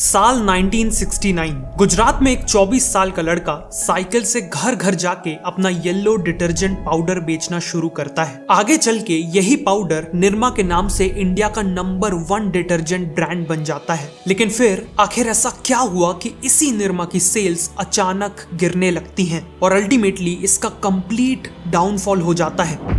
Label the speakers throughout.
Speaker 1: साल 1969 गुजरात में एक 24 साल का लड़का साइकिल से घर घर जाके अपना येलो डिटर्जेंट पाउडर बेचना शुरू करता है। आगे चल के यही पाउडर निरमा के नाम से इंडिया का नंबर 1 डिटर्जेंट ब्रांड बन जाता है। लेकिन फिर आखिर ऐसा क्या हुआ कि इसी निरमा की सेल्स अचानक गिरने लगती हैं और अल्टीमेटली इसका कंप्लीट डाउनफॉल हो जाता है।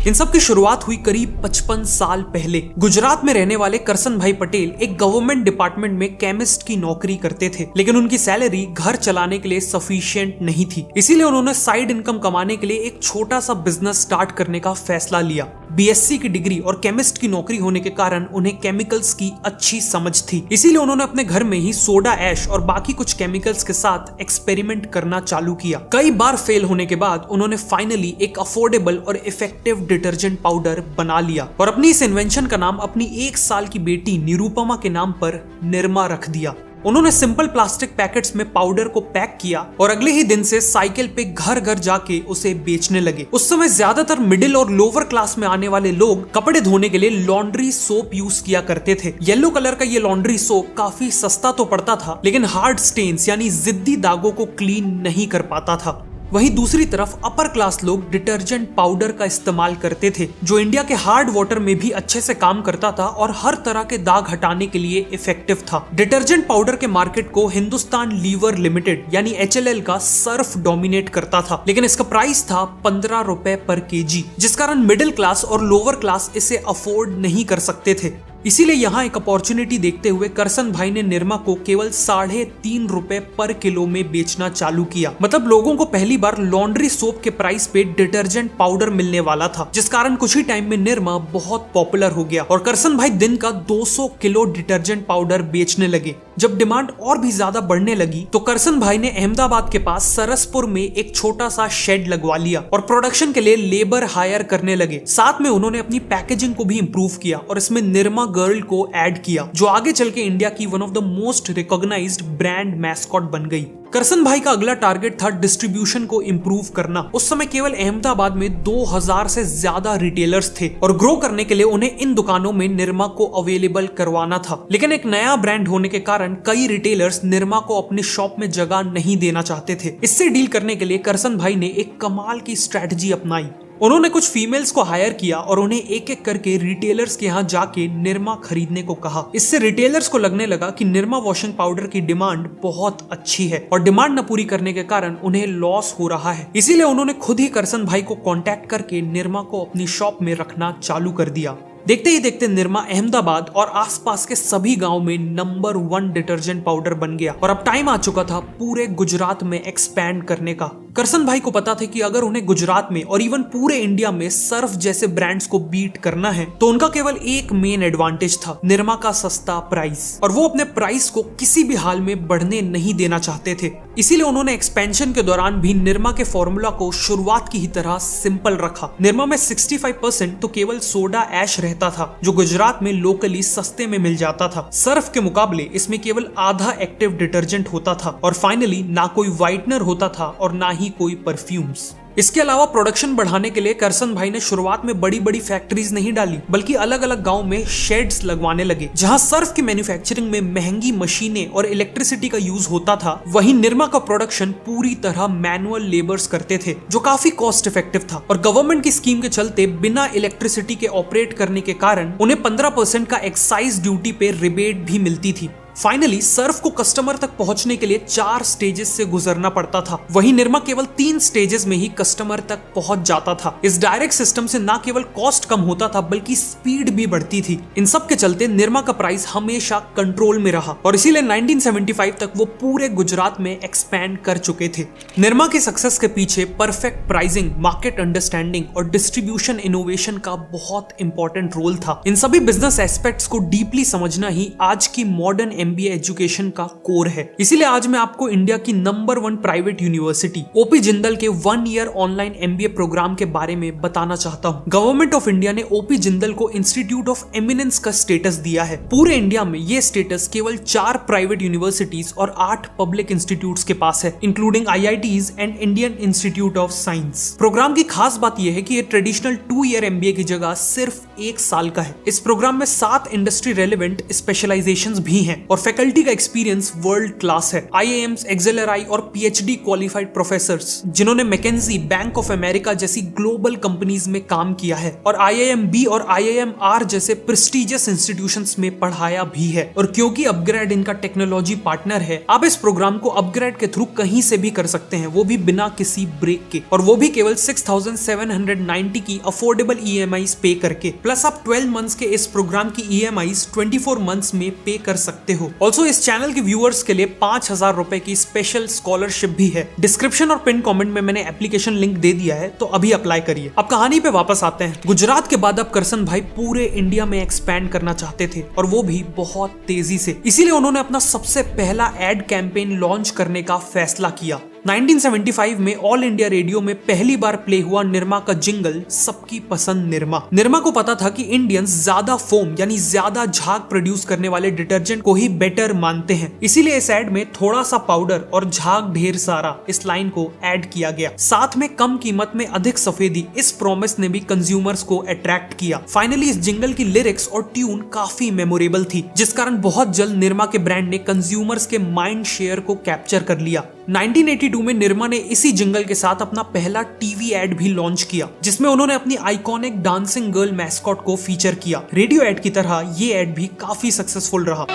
Speaker 1: इन सब की शुरुआत हुई करीब 55 साल पहले। गुजरात में रहने वाले करसन भाई पटेल एक गवर्नमेंट डिपार्टमेंट में केमिस्ट की नौकरी करते थे, लेकिन उनकी सैलरी घर चलाने के लिए सफिशिएंट नहीं थी। इसीलिए उन्होंने साइड इनकम कमाने के लिए एक छोटा सा बिजनेस स्टार्ट करने का फैसला लिया। बीएससी की डिग्री और केमिस्ट की नौकरी होने के कारण उन्हें केमिकल्स की अच्छी समझ थी। इसीलिए उन्होंने अपने घर में ही सोडा ऐश और बाकी कुछ केमिकल्स के साथ एक्सपेरिमेंट करना चालू किया। कई बार फेल होने के बाद उन्होंने फाइनली एक अफोर्डेबल और इफेक्टिव डिटर्जेंट पाउडर बना लिया और अपनी इस इन्वेंशन का नाम अपनी 1 साल की बेटी निरुपमा के नाम पर निरमा रख दिया। उन्होंने सिंपल प्लास्टिक पैकेट्स में पाउडर को पैक किया और अगले ही दिन से साइकिल पे घर घर जाके उसे बेचने लगे। उस समय ज्यादातर मिडिल और लोअर क्लास में आने वाले लोग कपड़े धोने के लिए लॉन्ड्री सोप यूज किया करते थे। येलो कलर का ये लॉन्ड्री सोप काफी सस्ता तो पड़ता था, लेकिन हार्ड स्टेन्स यानी जिद्दी दागों को क्लीन नहीं कर पाता था। वहीं दूसरी तरफ अपर क्लास लोग डिटर्जेंट पाउडर का इस्तेमाल करते थे, जो इंडिया के हार्ड वाटर में भी अच्छे से काम करता था और हर तरह के दाग हटाने के लिए इफेक्टिव था। डिटर्जेंट पाउडर के मार्केट को हिंदुस्तान लीवर लिमिटेड यानी HLL का सर्फ डोमिनेट करता था, लेकिन इसका प्राइस था 15 रुपए पर केजी, जिस कारण मिडिल क्लास और लोअर क्लास इसे अफोर्ड नहीं कर सकते थे। इसीलिए यहाँ एक अपॉर्चुनिटी देखते हुए करसन भाई ने निरमा को केवल 3.5 रुपए पर किलो में बेचना चालू किया। मतलब लोगों को पहली बार लॉन्ड्री सोप के प्राइस पे डिटर्जेंट पाउडर मिलने वाला था, जिस कारण कुछ ही टाइम में निरमा बहुत पॉपुलर हो गया और करसन भाई दिन का 200 किलो डिटर्जेंट पाउडर बेचने लगे। जब डिमांड और भी ज्यादा बढ़ने लगी तो करसन भाई ने अहमदाबाद के पास सरसपुर में एक छोटा सा शेड लगवा लिया और प्रोडक्शन के लिए लेबर हायर करने लगे। साथ में उन्होंने अपनी पैकेजिंग को भी इंप्रूव किया और इसमें निरमा गर्ल को ऐड किया, जो आगे चल के इंडिया की one of the most recognised brand mascot बन गई। करसन भाई का अगला टारगेट था डिस्ट्रीब्यूशन को इंप्रूव करना। उस समय केवल अहमदाबाद में 2000 से ज्यादा रिटेलर्स थे और ग्रो करने के लिए उन्हें इन दुकानों में निरमा को अवेलेबल करवाना था। लेकिन एक नया ब्रांड होने के कारण कई रिटेलर्स निरमा को अपनी शॉप में जगह नहीं देना चाहते थे। इससे डील करने के लिए करसन भाई ने एक कमाल की स्ट्रेटजी अपनाई। उन्होंने कुछ फीमेल्स को हायर किया और उन्हें एक एक करके रिटेलर्स के यहाँ जाके निरमा खरीदने को कहा। इससे रिटेलर्स को लगने लगा कि निरमा वॉशिंग पाउडर की डिमांड बहुत अच्छी है और डिमांड न पूरी करने के कारण उन्हें लॉस हो रहा है। इसीलिए उन्होंने खुद ही करसन भाई को कांटेक्ट करके निरमा को अपनी शॉप में रखना चालू कर दिया। देखते ही देखते निरमा अहमदाबाद और आसपास के सभी गांव में नंबर 1 डिटर्जेंट पाउडर बन गया और अब टाइम आ चुका था पूरे गुजरात में एक्सपैंड करने का। करसन भाई को पता था कि अगर उन्हें गुजरात में और इवन पूरे इंडिया में सर्फ जैसे ब्रांड्स को बीट करना है तो उनका केवल एक मेन एडवांटेज था, निरमा का सस्ता प्राइस, और वो अपने प्राइस को किसी भी हाल में बढ़ने नहीं देना चाहते थे। इसीलिए उन्होंने एक्सपेंशन के दौरान भी निरमा के फॉर्मूला को शुरुआत की ही तरह सिंपल रखा। निरमा में 65% तो केवल सोडा ऐश रहता था, जो गुजरात में लोकली सस्ते में मिल जाता था। सर्फ के मुकाबले इसमें केवल आधा एक्टिव डिटर्जेंट होता था और फाइनली ना कोई व्हाइटनर होता था और ना ही कोई परफ्यूम्स। इसके अलावा प्रोडक्शन बढ़ाने के लिए करसन भाई ने शुरुआत में बड़ी बड़ी फैक्ट्रीज नहीं डाली, बल्कि अलग अलग गांव में शेड्स लगवाने लगे। जहां सर्फ की मैन्युफैक्चरिंग में महंगी मशीनें और इलेक्ट्रिसिटी का यूज होता था, वहीं निरमा का प्रोडक्शन पूरी तरह मैनुअल लेबर्स करते थे, जो काफी कॉस्ट इफेक्टिव था। और गवर्नमेंट की स्कीम के चलते बिना इलेक्ट्रिसिटी के ऑपरेट करने के कारण उन्हें 15% का एक्साइज ड्यूटी पे रिबेट भी मिलती थी। फाइनली सर्फ को कस्टमर तक पहुंचने के लिए 4 स्टेजेस से गुजरना पड़ता था, वहीं निरमा केवल 3 स्टेजेस में ही कस्टमर तक पहुंच जाता था। इस डायरेक्ट सिस्टम से ना केवल कॉस्ट कम होता था बल्कि स्पीड भी बढ़ती थी। इन सब के चलते निरमा का प्राइस हमेशा कंट्रोल में रहा और इसीलिए 1975 तक वो पूरे गुजरात में एक्सपैंड कर चुके थे। निरमा की सक्सेस के पीछे परफेक्ट प्राइसिंग, मार्केट अंडरस्टैंडिंग और डिस्ट्रीब्यूशन इनोवेशन का बहुत इंपॉर्टेंट रोल था। इन सभी बिजनेस एस्पेक्ट्स को डीपली समझना ही आज की मॉडर्न MBA एजुकेशन का कोर है। इसीलिए आज मैं आपको इंडिया की number 1 private university OP Jindal के 1 ईयर ऑनलाइन MBA प्रोग्राम के बारे में बताना चाहता हूँ। गवर्नमेंट ऑफ इंडिया ने OP जिंदल को इंस्टीट्यूट ऑफ एमिनेंस का स्टेटस दिया है। पूरे इंडिया में ये स्टेटस केवल 4 प्राइवेट यूनिवर्सिटीज और 8 पब्लिक इंस्टीट्यूट्स के पास है, including IITs and Indian Institute of Science. Programme की खास बात यह है कि ये ट्रेडिशनल 2 ईयर MBA की जगह सिर्फ 1 साल का है। इस प्रोग्राम में 7 इंडस्ट्री रेलेवेंट स्पेशलाइजेशंस भी हैं और फैकल्टी का एक्सपीरियंस वर्ल्ड क्लास है। IIMs, XLRI और PhD क्वालिफाइड प्रोफेसर्स जिन्होंने मैकेंजी, बैंक ऑफ अमेरिका जैसी ग्लोबल कंपनीज में काम किया है और IIMB और IIMR जैसे प्रेस्टिजियस इंस्टीट्यूशंस में पढ़ाया भी है। और क्योंकि अपग्रेड इनका टेक्नोलॉजी पार्टनर है, आप इस प्रोग्राम को अपग्रेड के थ्रू कहीं से भी कर सकते हैं, वो भी बिना किसी ब्रेक के, और वो भी केवल 6,790 की अफोर्डेबल EMIs पे करके। प्लस आप 12 मंथ्स के इस प्रोग्राम की EMIs 24 मंथ्स में पे कर सकते हो। ऑल्सो इस चैनल के व्यूअर्स के लिए 5,000 रुपए की स्पेशल स्कॉलरशिप भी है। डिस्क्रिप्शन और पिन कमेंट में मैंने एप्लीकेशन लिंक दे दिया है, तो अभी अप्लाई करिए। अब कहानी पे वापस आते हैं। गुजरात के बाद अब करसन भाई पूरे इंडिया में एक्सपैंड करना चाहते थे, और वो भी बहुत तेजी से। इसीलिए उन्होंने अपना सबसे पहला एड कैंपेन लॉन्च करने का फैसला किया। 1975 में ऑल इंडिया रेडियो में पहली बार प्ले हुआ निरमा का जिंगल सबकी पसंद निरमा। निरमा को पता था कि इंडियंस ज्यादा फोम यानी ज्यादा झाग प्रोड्यूस करने वाले डिटर्जेंट को ही बेटर मानते हैं, इसीलिए इस एड में थोड़ा सा पाउडर और झाग ढेर सारा इस लाइन को ऐड किया गया। साथ में कम कीमत में अधिक सफेदी, इस प्रॉमिस ने भी कंज्यूमर्स को अट्रैक्ट किया। फाइनली इस जिंगल की लिरिक्स और ट्यून काफी मेमोरेबल थी, जिस कारण बहुत जल्द निरमा के ब्रांड ने कंज्यूमर्स के माइंड शेयर को कैप्चर कर लिया। 1982 में निरमा ने इसी जिंगल के साथ अपना पहला टीवी एड भी लॉन्च किया, जिसमें उन्होंने अपनी आइकॉनिक डांसिंग गर्ल मैस्कॉट को फीचर किया। रेडियो एड की तरह ये एड भी काफी सक्सेसफुल रहा।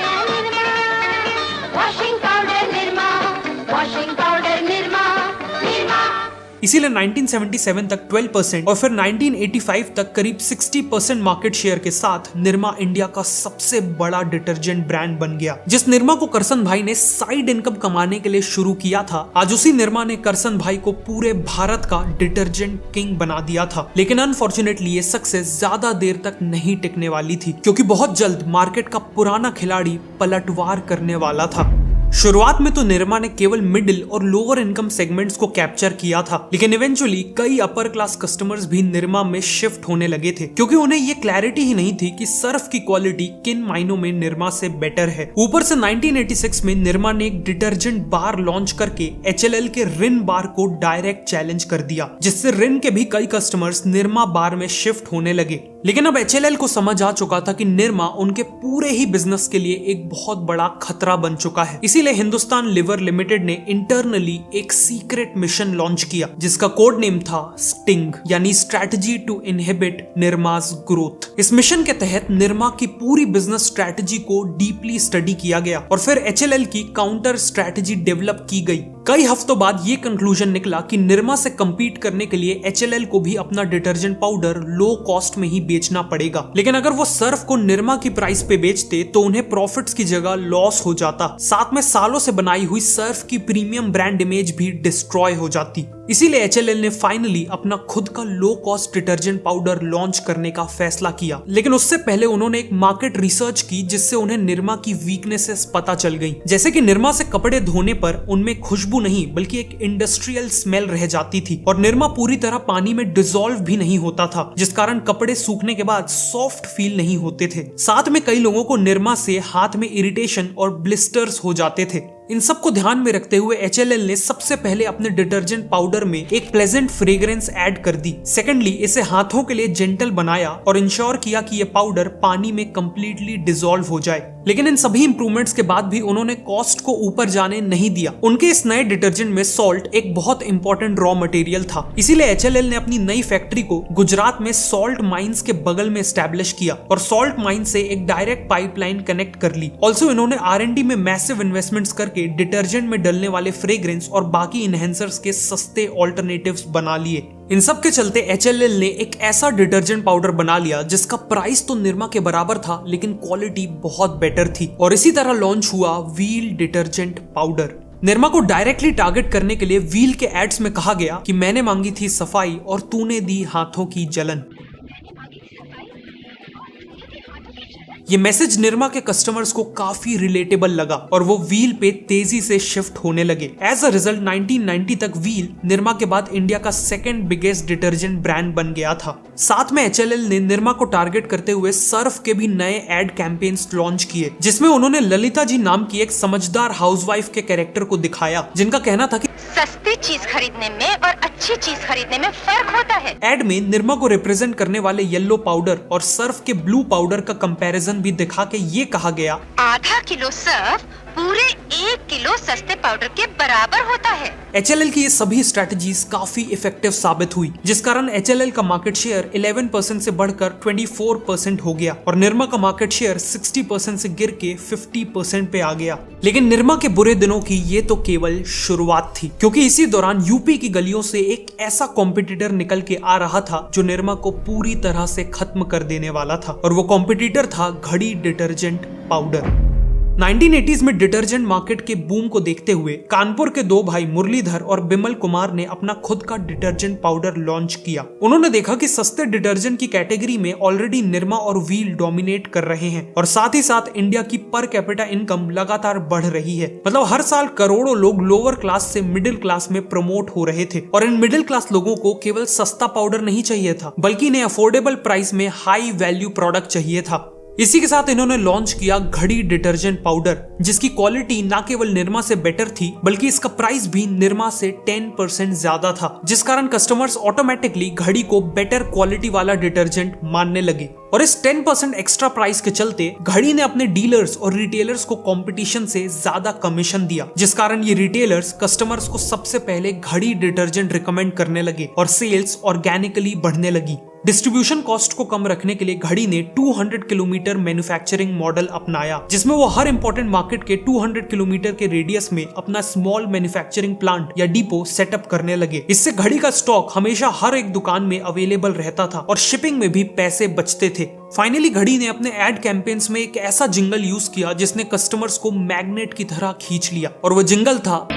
Speaker 1: इसीलिए 1977 तक 12% और फिर 1985 तक करीब 60% मार्केट शेयर के साथ निरमा इंडिया का सबसे बड़ा डिटर्जेंट ब्रांड बन गया। जिस निरमा को करसन भाई ने साइड इनकम कमाने के लिए शुरू किया था, आज उसी निरमा ने करसन भाई को पूरे भारत का डिटर्जेंट किंग बना दिया था। लेकिन अनफॉर्चुनेटली ये सक्सेस ज्यादा देर तक नहीं टिकने वाली थी, क्योंकि बहुत जल्द मार्केट का पुराना खिलाड़ी पलटवार करने वाला था। शुरुआत में तो निरमा ने केवल मिडिल और लोअर इनकम सेगमेंट्स को कैप्चर किया था, लेकिन इवेंचुअली कई अपर क्लास कस्टमर्स भी निरमा में शिफ्ट होने लगे थे, क्योंकि उन्हें ये क्लैरिटी ही नहीं थी कि सर्फ की क्वालिटी किन मायनों में निरमा से बेटर है। ऊपर से 1986 में निरमा ने एक डिटर्जेंट बार लॉन्च करके HLL के रिन बार को डायरेक्ट चैलेंज कर दिया, जिससे रिन के भी कई कस्टमर्स निरमा बार में शिफ्ट होने लगे। लेकिन अब HLL को समझ आ चुका था कि निरमा उनके पूरे ही बिजनेस के लिए एक बहुत बड़ा खतरा बन चुका है। इसीलिए हिंदुस्तान लिवर लिमिटेड ने इंटरनली एक सीक्रेट मिशन लॉन्च किया, जिसका कोड नेम था स्टिंग, यानी स्ट्रैटेजी टू इनहिबिट निरमास ग्रोथ। इस मिशन के तहत निरमा की पूरी बिजनेस स्ट्रैटेजी को डीपली स्टडी किया गया और फिर HLL की काउंटर स्ट्रैटेजी डेवलप की गई। कई हफ्तों बाद ये कंक्लूजन निकला कि निरमा से compete करने के लिए HLL को भी अपना डिटर्जेंट पाउडर लो कॉस्ट में ही बेचना पड़ेगा। लेकिन अगर वो सर्फ को निरमा की प्राइस पे बेचते तो उन्हें प्रॉफिट्स की जगह लॉस हो जाता, साथ में सालों से बनाई हुई सर्फ की प्रीमियम ब्रांड इमेज भी डिस्ट्रॉय हो जाती। इसीलिए HLL ने फाइनली अपना खुद का low cost detergent powder launch करने का फैसला किया। लेकिन उससे पहले उन्होंने एक मार्केट रिसर्च की, जिससे उन्हें निरमा की वीकनेसेस पता चल गई। जैसे कि निरमा से कपड़े धोने पर उनमें खुशबू नहीं बल्कि एक इंडस्ट्रियल स्मेल रह जाती थी, और निरमा पूरी तरह पानी में डिसॉल्व भी नहीं होता था, जिस कारण कपड़े सूखने के बाद सॉफ्ट फील नहीं होते थे। साथ में कई लोगों को निरमा से हाथ में इरिटेशन और ब्लिस्टर्स हो जाते थे। इन सब को ध्यान में रखते हुए HLL ने सबसे पहले अपने डिटर्जेंट पाउडर में एक प्लेजेंट फ्रेग्रेंस ऐड कर दी। सेकेंडली, इसे हाथों के लिए जेंटल बनाया और इंश्योर किया कि ये पाउडर पानी में कंप्लीटली डिसॉल्व हो जाए। लेकिन इन सभी इंप्रूवमेंट्स के बाद भी उन्होंने कॉस्ट को ऊपर जाने नहीं दिया। उनके इस नए डिटर्जेंट में सॉल्ट एक बहुत इंपॉर्टेंट रॉ मटेरियल था, इसीलिए HLL ने अपनी नई फैक्ट्री को गुजरात में सॉल्ट माइंस के बगल में एस्टैब्लिश किया और सॉल्ट माइन से एक डायरेक्ट पाइपलाइन कनेक्ट कर ली। ऑल्सो इन्होंने R&D में मैसिव इन्वेस्टमेंट्स करके डिटर्जेंट में डलने वाले फ्रेग्रेंस और बाकी इनहेंसर्स के सस्ते ऑल्टरनेटिव्स बना लिए। इन सब के चलते HLL ने एक ऐसा डिटर्जेंट पाउडर बना लिया जिसका प्राइस तो निरमा के बराबर था, लेकिन क्वालिटी बहुत बेटर थी। और इसी तरह लॉन्च हुआ व्हील डिटर्जेंट पाउडर। निरमा को डायरेक्टली टारगेट करने के लिए व्हील के एड्स में कहा गया कि मैंने मांगी थी सफाई और तूने दी हाथों की जलन। ये मैसेज निरमा के कस्टमर्स को काफी रिलेटेबल लगा और वो व्हील पे तेजी से शिफ्ट होने लगे। एज अ रिजल्ट 1990 तक व्हील निरमा के बाद इंडिया का सेकंड बिगेस्ट डिटर्जेंट ब्रांड बन गया था। साथ में HLL ने निरमा को टारगेट करते हुए सर्फ के भी नए एड कैंपेन्स लॉन्च किए, जिसमें उन्होंने ललिता जी नाम की एक समझदार हाउसवाइफ के कैरेक्टर को दिखाया, जिनका कहना था कि
Speaker 2: सस्ती चीज खरीदने में और अच्छी चीज खरीदने में फर्क होता है।
Speaker 1: एड में निरमा को रिप्रेजेंट करने वाले येलो पाउडर और सर्फ के ब्लू पाउडर का कंपैरिजन भी दिखा के ये कहा गया,
Speaker 2: आधा किलो सर्फ पूरे 1 किलो सस्ते पाउडर के बराबर होता है।
Speaker 1: HLL की ये सभी स्ट्रेटजीज काफी इफेक्टिव साबित हुई, जिस कारण HLL का मार्केट शेयर 11% से बढ़कर 24% हो गया और निरमा का मार्केट शेयर 60% से गिर के 50% पे आ गया। लेकिन निरमा के बुरे दिनों की ये तो केवल शुरुआत थी, क्योंकि इसी दौरान यूपी की गलियों से एक ऐसा कॉम्पिटिटर निकल के आ रहा था जो निरमा को पूरी तरह से खत्म कर देने वाला था, और वो कॉम्पिटिटर था घड़ी डिटर्जेंट पाउडर। 1980s में डिटर्जेंट मार्केट के बूम को देखते हुए कानपुर के दो भाई मुरलीधर और बिमल कुमार ने अपना खुद का डिटर्जेंट पाउडर लॉन्च किया। उन्होंने देखा कि सस्ते डिटर्जेंट की कैटेगरी में ऑलरेडी निरमा और व्हील डोमिनेट कर रहे हैं, और साथ ही साथ इंडिया की पर कैपिटा इनकम लगातार बढ़ रही है। मतलब हर साल करोड़ों लोग लोअर क्लास से मिडिल क्लास में प्रमोट हो रहे थे, और इन मिडिल क्लास लोगों को केवल सस्ता पाउडर नहीं चाहिए था, बल्कि इन्हें अफोर्डेबल प्राइस में हाई वैल्यू प्रोडक्ट चाहिए था। इसी के साथ इन्होंने लॉन्च किया घड़ी डिटर्जेंट पाउडर, जिसकी क्वालिटी ना केवल निरमा से बेटर थी, बल्कि इसका प्राइस भी निरमा से 10% ज्यादा था, जिस कारण कस्टमर्स ऑटोमेटिकली घड़ी को बेटर क्वालिटी वाला डिटर्जेंट मानने लगे। और इस 10% एक्स्ट्रा प्राइस के चलते घड़ी ने अपने डीलर्स और रिटेलर्स को कंपटीशन से ज्यादा कमीशन दिया, जिस कारण ये रिटेलर्स कस्टमर्स को सबसे पहले घड़ी डिटर्जेंट रिकमेंड करने लगे और सेल्स ऑर्गेनिकली बढ़ने लगी। डिस्ट्रीब्यूशन कॉस्ट को कम रखने के लिए घड़ी ने 200 किलोमीटर मैन्युफैक्चरिंग मॉडल अपनाया, जिसमें वो हर इंपॉर्टेंट मार्केट के 200 किलोमीटर के रेडियस में अपना स्मॉल मैन्युफैक्चरिंग प्लांट या डिपो सेटअप करने लगे। इससे घड़ी का स्टॉक हमेशा हर एक दुकान में अवेलेबल रहता था और शिपिंग में भी पैसे बचते थे। फाइनली घड़ी ने अपने एड कैंपेन्स में एक ऐसा जिंगल यूज किया जिसने कस्टमर्स को मैग्नेट की तरह खींच लिया, और वो जिंगल था,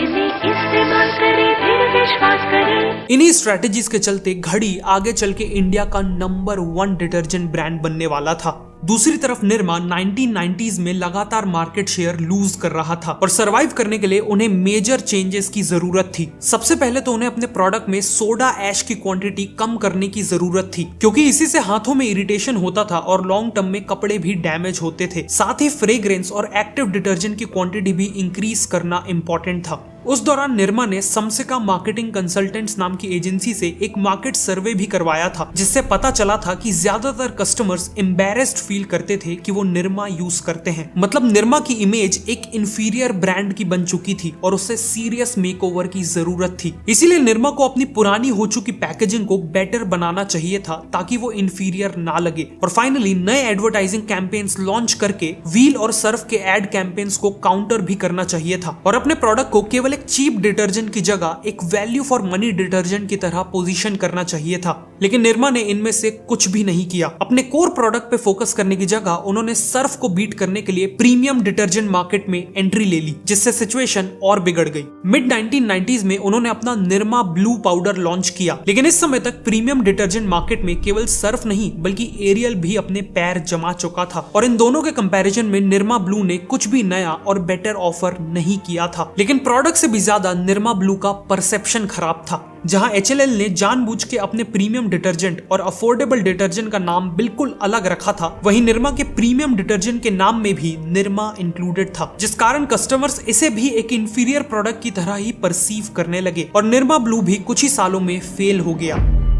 Speaker 1: इन्हीं स्ट्रेटेजीज के चलते घड़ी आगे चल के इंडिया का नंबर 1 डिटर्जेंट ब्रांड बनने वाला था। दूसरी तरफ निरमा 1990s में लगातार मार्केट शेयर लूज कर रहा था, और सरवाइव करने के लिए उन्हें मेजर चेंजेस की जरूरत थी। सबसे पहले तो उन्हें अपने प्रोडक्ट में सोडा ऐश की क्वांटिटी कम करने की जरूरत थी, क्योंकि इसी से हाथों में इरिटेशन होता था और लॉन्ग टर्म में कपड़े भी डैमेज होते थे। साथ ही फ्रेग्रेंस और एक्टिव डिटर्जेंट की क्वांटिटी भी इंक्रीज करना इंपॉर्टेंट था। उस दौरान निरमा ने समसिका मार्केटिंग कंसल्टेंट्स नाम की एजेंसी से एक मार्केट सर्वे भी करवाया था, जिससे पता चला था कि ज्यादातर कस्टमर्स एम्बैरेस्ड फील करते थे कि वो निरमा यूज करते हैं। मतलब निरमा की इमेज एक इंफीरियर ब्रांड की बन चुकी थी और उसे सीरियस मेकओवर की जरूरत थी। इसीलिए निरमा को अपनी पुरानी हो चुकी पैकेजिंग को बेटर बनाना चाहिए था, ताकि वो इंफीरियर ना लगे। और फाइनली नए एडवर्टाइजिंग कैंपेन्स लॉन्च करके व्हील और सर्फ के एड कैंपेन्स को काउंटर भी करना चाहिए था, और अपने प्रोडक्ट को केवल एक चीप डिटर्जेंट की जगह एक वैल्यू फॉर मनी डिटर्जेंट की तरह पोजीशन करना चाहिए था। लेकिन निरमा ने इनमें से कुछ भी नहीं किया। अपने कोर प्रोडक्ट पे फोकस करने की जगह उन्होंने सर्फ को बीट करने के लिए प्रीमियम डिटर्जेंट मार्केट में एंट्री ले ली, जिससे सिचुएशन और बिगड़ गई। मिड 1990s में उन्होंने अपना निरमा ब्लू पाउडर लॉन्च किया, लेकिन इस समय तक प्रीमियम डिटर्जेंट मार्केट में केवल सर्फ नहीं बल्कि एरियल भी अपने पैर जमा चुका था, और इन दोनों के कंपैरिजन में निरमा ब्लू ने कुछ भी नया और बेटर ऑफर नहीं किया था। लेकिन प्रोडक्ट से भी ज्यादा निरमा ब्लू का परसेप्शन खराब था। जहां HLL ने जानबूझ के अपने प्रीमियम डिटर्जेंट और अफोर्डेबल डिटर्जेंट का नाम बिल्कुल अलग रखा था, वहीं निरमा के प्रीमियम डिटर्जेंट के नाम में भी निरमा इंक्लूडेड था, जिस कारण कस्टमर्स इसे भी एक इंफीरियर प्रोडक्ट की तरह ही परसीव करने लगे, और निरमा ब्लू भी कुछ ही सालों में फेल हो गया।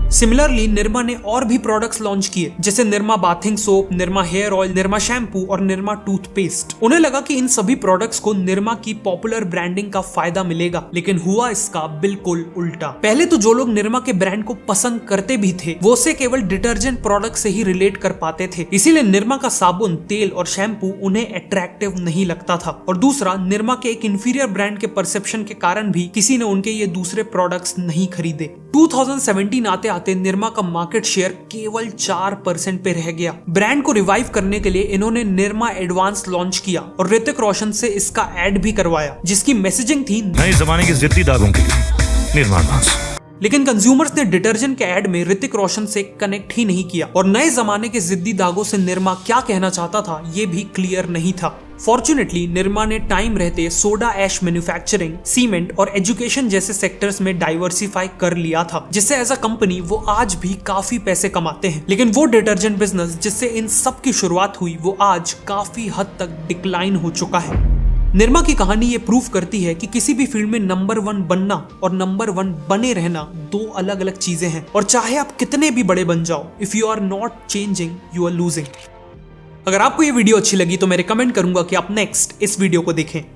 Speaker 1: सिमिलरली निरमा ने और भी प्रोडक्ट्स लॉन्च किए, जैसे Nirma bathing soap, Nirma hair oil, Nirma shampoo और निरमा टूथपेस्ट। उन्हें लगा कि इन सभी प्रोडक्ट्स को निरमा की पॉपुलर ब्रांडिंग का फायदा मिलेगा, लेकिन हुआ इसका बिल्कुल उल्टा। पहले तो जो लोग निरमा के ब्रांड को पसंद करते भी थे, वो उसे केवल डिटर्जेंट प्रोडक्ट से ही रिलेट कर पाते थे, इसीलिए निरमा का साबुन, तेल और शैम्पू उन्हें अट्रैक्टिव नहीं लगता था। और दूसरा, निरमा के एक इंफीरियर ब्रांड के परसेप्शन के कारण भी किसी ने उनके ये दूसरे प्रोडक्ट्स नहीं खरीदे। 2017 आते निरमा का मार्केट शेयर केवल 4% पे रह गया। ब्रांड को रिवाइव करने के लिए इन्होंने निरमा एडवांस लॉन्च किया और ऋतिक रोशन से इसका एड भी करवाया, जिसकी मैसेजिंग थी
Speaker 3: नए जमाने के जिद्दी दागों के लिए निरमा एडवांस।
Speaker 1: लेकिन कंज्यूमर्स ने डिटर्जेंट के एड में ऋतिक रोशन से कनेक्ट ही नहीं किया, और नए जमाने के जिद्दी दागों से निरमा क्या कहना चाहता था ये भी क्लियर नहीं था। फॉर्चुनेटली निरमा ने टाइम रहते सोडा ऐश मैन्युफैक्चरिंग, सीमेंट और एजुकेशन जैसे सेक्टर्स में डाइवर्सिफाई कर लिया था, जिससे एज अ कंपनी वो आज भी काफी पैसे कमाते हैं। लेकिन वो डिटर्जेंट बिजनेस जिससे इन सब की शुरुआत हुई, वो आज काफी हद तक डिक्लाइन हो चुका है। निरमा की कहानी ये प्रूव करती है कि किसी भी फील्ड में नंबर 1 बनना और नंबर 1 बने रहना दो अलग अलग चीजें हैं, और चाहे आप कितने भी बड़े बन जाओ, if you are not changing, you are losing. अगर आपको ये वीडियो अच्छी लगी तो मैं रिकमेंड करूंगा कि आप नेक्स्ट इस वीडियो को देखें।